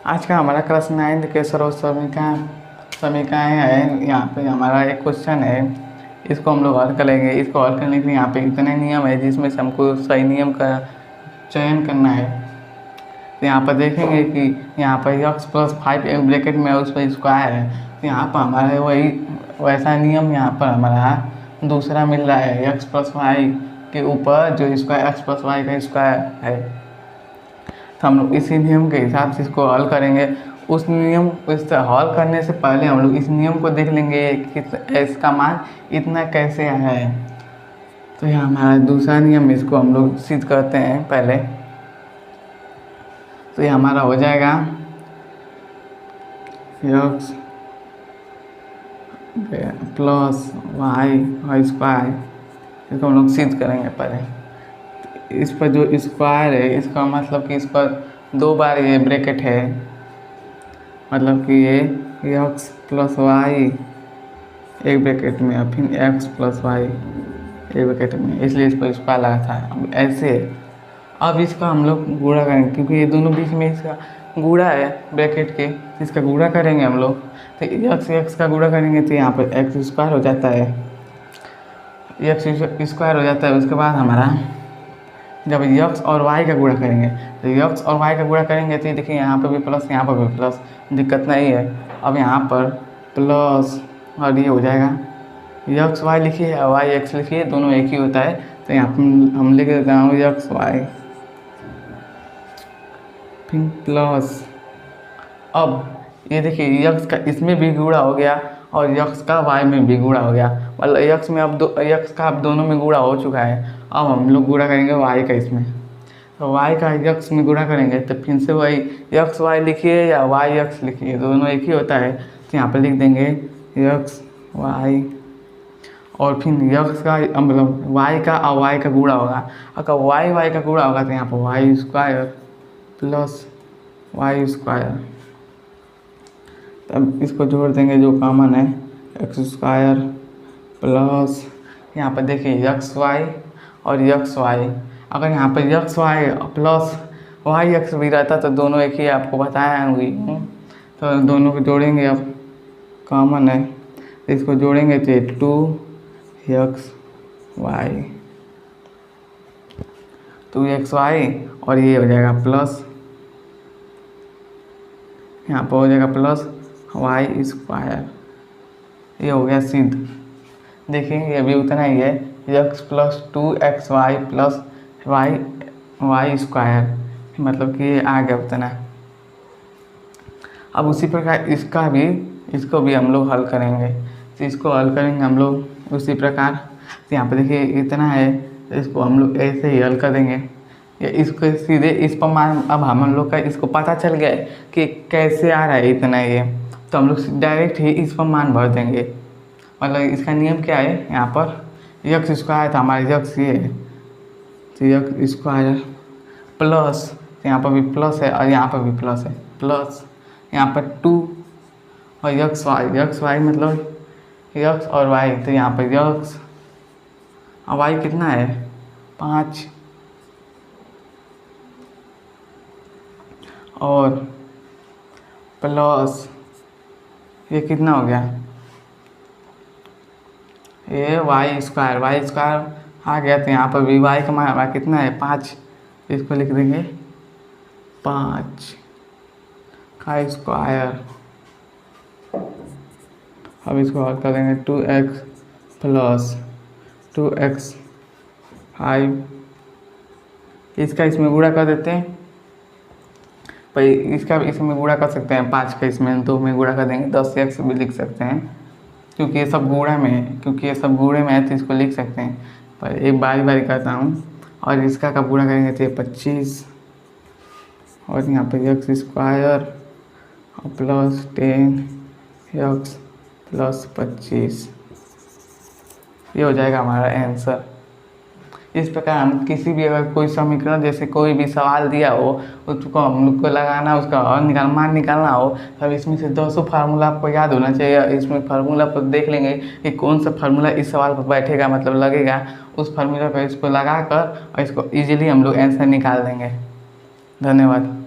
आज का हमारा क्लास 9 के सर्व समीकरण है। यहाँ पे हमारा एक क्वेश्चन है, इसको हम लोग हल करेंगे। इसको हल करने के लिए यहाँ पे इतने नियम है जिसमें से हमको सही नियम का चयन करना है। तो यहाँ पर देखेंगे कि यहाँ पर x+5 एक ब्रैकेट में उस पर स्क्वायर है, तो यहाँ पर हमारा वही वैसा नियम यहाँ पर हमारा दूसरा मिल रहा है। x+y के ऊपर जो स्क्वायर x+y का स्क्वायर है, तो हम लोग इसी नियम के हिसाब से इसको हल करेंगे। उस नियम इस हल करने से पहले हम लोग इस नियम को देख लेंगे कि इसका मान इतना कैसे आया है। तो यहाँ हमारा दूसरा नियम, इसको हम लोग सिद्ध करते हैं पहले। तो ये हमारा हो जाएगा x प्लस वाई स्क्वायर। इसको हम लोग सिद्ध करेंगे पहले। इस पर जो स्क्वायर है इसका मतलब कि इस पर 2 बार ये ब्रैकेट है, मतलब कि ये x+y एक ब्रैकेट में और फिर x+y एक ब्रैकेट में, इसलिए इस पर स्क्वायर लगा था। अब ऐसे अब इसका हम लोग गुणा करेंगे, क्योंकि ये दोनों बीच में इसका गुणा है ब्रैकेट के, इसका गुणा करेंगे हम लोग। तो x का गुणा करेंगे तो यहाँ पर x² हो जाता है, x² हो जाता है। उसके बाद हमारा जब x और y का गुणा करेंगे तो x और y का गुणा करेंगे तो देखिए यहाँ पर भी प्लस, यहाँ पर भी प्लस, दिक्कत नहीं है। अब यहाँ पर प्लस और ये हो जाएगा, xy लिखिए और yx लिखिए, दोनों एक ही होता है। तो यहाँ पर हम लिख देता हूँ xy फिर प्लस। अब ये देखिए x का इसमें भी गुणा हो गया और x का y में भी गुणा हो गया, मतलब x में अब x का अब दोनों में गुणा हो चुका है। अब हम लोग गुणा करेंगे y का इसमें, तो y का x में गुणा करेंगे तो फिर से वही xy लिखिए या yx लिखिए, दोनों एक ही होता है। तो यहाँ पर लिख देंगे xy और फिर x का मतलब y का और y का गुणा होगा। अगर y का गुणा होगा तो यहाँ पर y² प्लस y²। तब इसको जोड़ देंगे जो कॉमन है, x² प्लस यहाँ पर देखिए xy और xy। अगर यहाँ पर xy प्लस yx भी रहता तो दोनों एक ही, आपको बताया हुई। तो दोनों को जोड़ेंगे, अब कॉमन है तो इसको जोड़ेंगे तो 2xy और ये हो जाएगा प्लस, यहाँ पर हो जाएगा प्लस y²। ये हो गया सिद्ध। देखिए ये भी उतना ही है, x+2xy प्लस y² मतलब कि ये आ गया उतना। अब उसी प्रकार इसको भी हम लोग हल करेंगे। तो इसको हल करेंगे हम लोग उसी प्रकार। तो यहाँ पर देखिए इतना है, तो इसको हम लोग ऐसे ही हल कर देंगे। या इसको सीधे इस पर मान, अब हम लोग का इसको पता चल गया है कि कैसे आ रहा है इतना ये, तो हम लोग डायरेक्ट ही इस पर मान भर देंगे। मतलब इसका नियम क्या है, यहाँ पर x² था हमारे x ये है, तो x² प्लस, तो यहाँ पर भी प्लस है और यहाँ पर भी प्लस है, प्लस यहाँ पर 2 और xy मतलब x और y। तो यहाँ पर x और y कितना है 5 और प्लस ये कितना हो गया, ये y² आ गया। तो यहाँ पर भी y का मान हमारा कितना है 5, इसको लिख देंगे 5 का स्क्वायर। अब इसको हल कर देंगे 2x प्लस 2x5, इसका इसमें गुणा कर देते हैं। भाई इसका इसमें गुणा कर सकते हैं, 5 का इसमें 2 में गुणा कर देंगे, 10x भी लिख सकते हैं, क्योंकि ये सब गुणा में है, तो इसको लिख सकते हैं। पर एक बारी करता हूँ। और इसका कब गुणा करेंगे तो 25 और यहाँ पर x² और प्लस 10x प्लस 25, ये हो जाएगा हमारा आंसर। इस प्रकार हम किसी भी अगर कोई समीकरण जैसे कोई भी सवाल दिया हो उसको हम लोग को लगाना, उसका मान निकालना हो, तब इसमें से 200 फार्मूला आपको याद होना चाहिए। इसमें फार्मूला पर देख लेंगे कि कौन सा फार्मूला इस सवाल पर बैठेगा, मतलब लगेगा, उस फार्मूला पर इसको लगा कर और इसको ईजिली हम लोग आंसर निकाल देंगे। धन्यवाद।